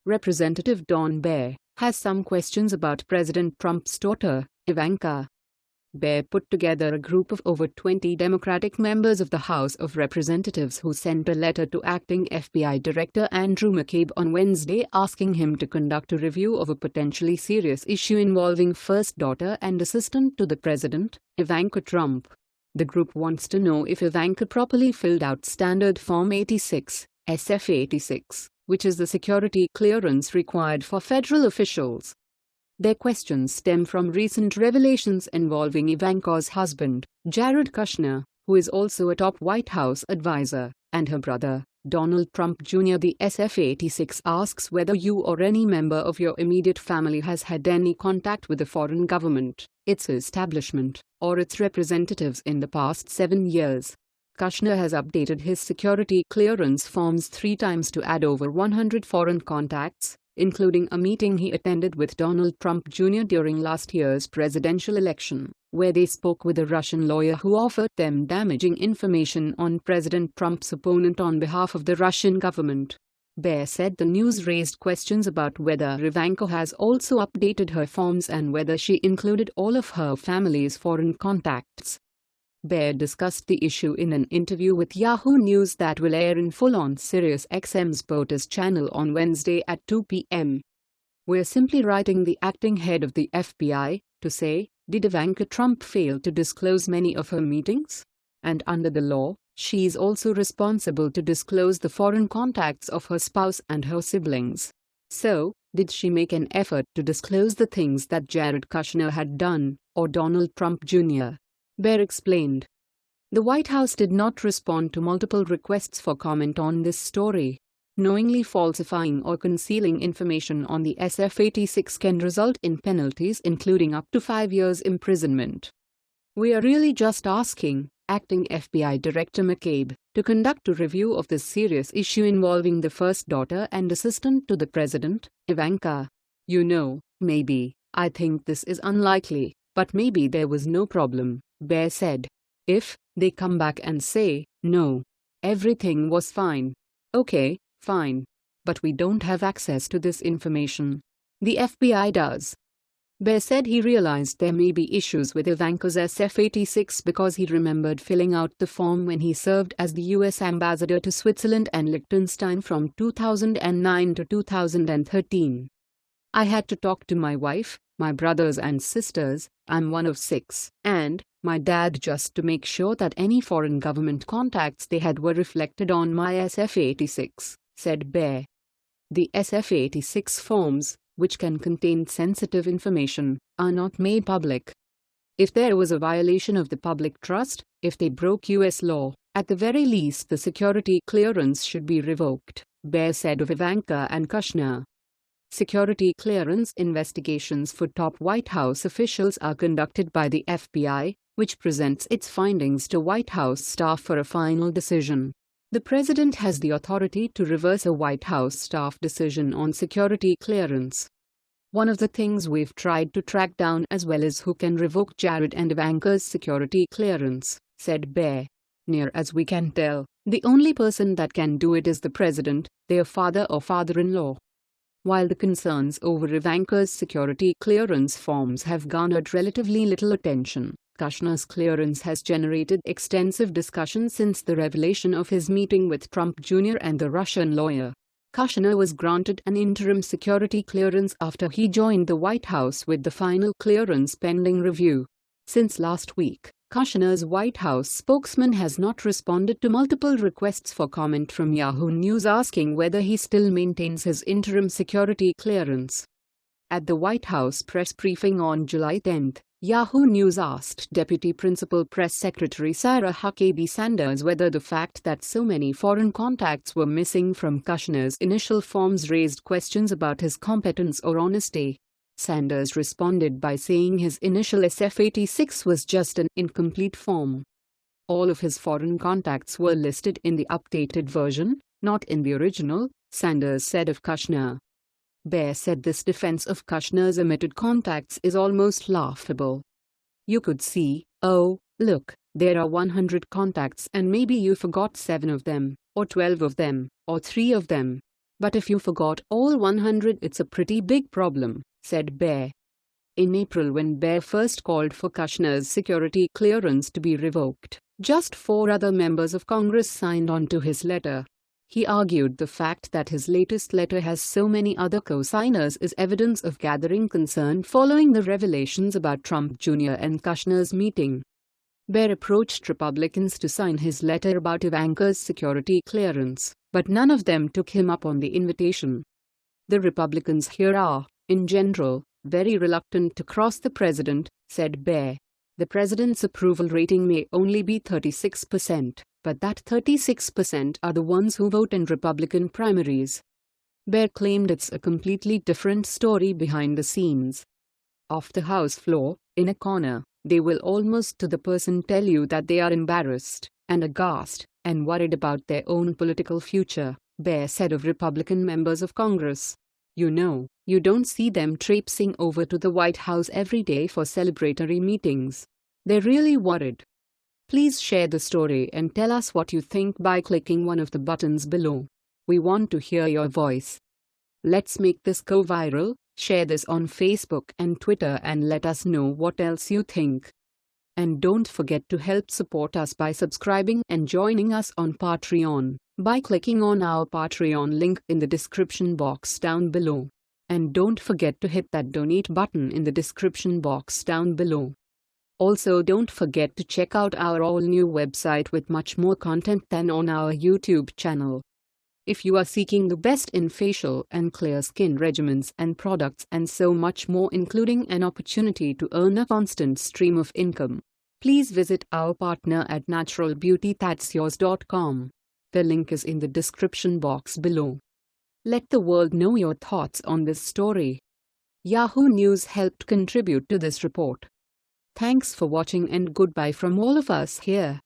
Representative Don Bear, has some questions about President Trump's daughter, Ivanka. Bear put together a group of over 20 Democratic members of the House of Representatives who sent a letter to acting FBI Director Andrew McCabe on Wednesday asking him to conduct a review of a potentially serious issue involving first daughter and assistant to the president, Ivanka Trump. The group wants to know if Ivanka properly filled out Standard Form 86, SF-86, which is the security clearance required for federal officials. Their questions stem from recent revelations involving Ivanka's husband, Jared Kushner, who is also a top White House advisor, and her brother, Donald Trump Jr. The SF-86 asks whether you or any member of your immediate family has had any contact with a foreign government, its establishment, or its representatives in the past 7 years. Kushner has updated his security clearance forms 3 times to add over 100 foreign contacts, including a meeting he attended with Donald Trump Jr. during last year's presidential election, where they spoke with a Russian lawyer who offered them damaging information on President Trump's opponent on behalf of the Russian government. Bear said the news raised questions about whether Ivanka has also updated her forms and whether she included all of her family's foreign contacts. Bear discussed the issue in an interview with Yahoo News that will air in full on SiriusXM's POTUS channel on Wednesday at 2 p.m. "We're simply writing the acting head of the FBI to say, did Ivanka Trump fail to disclose many of her meetings? And under the law, she's also responsible to disclose the foreign contacts of her spouse and her siblings. So, did she make an effort to disclose the things that Jared Kushner had done, or Donald Trump Jr.?" Bear explained. The White House did not respond to multiple requests for comment on this story. Knowingly falsifying or concealing information on the SF-86 can result in penalties including up to 5 years imprisonment. "We are really just asking," acting FBI Director McCabe, "to conduct a review of this serious issue involving the first daughter and assistant to the president, Ivanka. Maybe, I think this is unlikely, but maybe there was no problem," Bear said. "If they come back and say, no, everything was fine, okay, fine. But we don't have access to this information. The FBI does." Bear said he realized there may be issues with Ivanka's SF-86 because he remembered filling out the form when he served as the U.S. ambassador to Switzerland and Liechtenstein from 2009 to 2013. "I had to talk to my wife, my brothers and sisters, I'm one of 6, and my dad just to make sure that any foreign government contacts they had were reflected on my SF-86, said Bear. The SF-86 forms, which can contain sensitive information, are not made public. If there was a violation of the public trust, if they broke U.S. law, at the very least the security clearance should be revoked, Bear said of Ivanka and Kushner. Security clearance investigations for top White House officials are conducted by the FBI, which presents its findings to White House staff for a final decision. The president has the authority to reverse a White House staff decision on security clearance. "One of the things we've tried to track down as well is who can revoke Jared and Ivanka's security clearance," said Bear. "Near as we can tell, the only person that can do it is the president, their father or father-in-law." While the concerns over Ivanka's security clearance forms have garnered relatively little attention, Kushner's clearance has generated extensive discussion since the revelation of his meeting with Trump Jr. and the Russian lawyer. Kushner was granted an interim security clearance after he joined the White House with the final clearance pending review. Since last week, Kushner's White House spokesman has not responded to multiple requests for comment from Yahoo News asking whether he still maintains his interim security clearance. At the White House press briefing on July 10, Yahoo News asked Deputy Principal Press Secretary Sarah Huckabee Sanders whether the fact that so many foreign contacts were missing from Kushner's initial forms raised questions about his competence or honesty. Sanders responded by saying his initial SF-86 was just an incomplete form. All of his foreign contacts were listed in the updated version, not in the original, Sanders said of Kushner. Bear said this defense of Kushner's omitted contacts is almost laughable. "You could see, oh, look, there are 100 contacts and maybe you forgot 7 of them, or 12 of them, or 3 of them. But if you forgot all 100, it's a pretty big problem, said Bear. In April, when Bear first called for Kushner's security clearance to be revoked, just 4 other members of Congress signed on to his letter. He argued the fact that his latest letter has so many other co-signers is evidence of gathering concern following the revelations about Trump Jr. and Kushner's meeting. Bear approached Republicans to sign his letter about Ivanka's security clearance, but none of them took him up on the invitation. The Republicans here are, in general, very reluctant to cross the president, said Bear. The president's approval rating may only be 36%, but that 36% are the ones who vote in Republican primaries. Bear claimed it's a completely different story behind the scenes. Off the House floor, in a corner, they will almost to the person tell you that they are embarrassed, and aghast, and worried about their own political future, Bear said of Republican members of Congress. You know, you don't see them traipsing over to the White House every day for celebratory meetings. They're really worried. Please share the story and tell us what you think by clicking one of the buttons below. We want to hear your voice. Let's make this go viral. Share this on Facebook and Twitter and let us know what else you think. And don't forget to help support us by subscribing and joining us on Patreon by clicking on our Patreon link in the description box down below. And don't forget to hit that donate button in the description box down below. Also, don't forget to check out our all-new website with much more content than on our YouTube channel. If you are seeking the best in facial and clear skin regimens and products and so much more, including an opportunity to earn a constant stream of income, please visit our partner at naturalbeautythat'syours.com. The link is in the description box below. Let the world know your thoughts on this story. Yahoo News helped contribute to this report. Thanks for watching and goodbye from all of us here.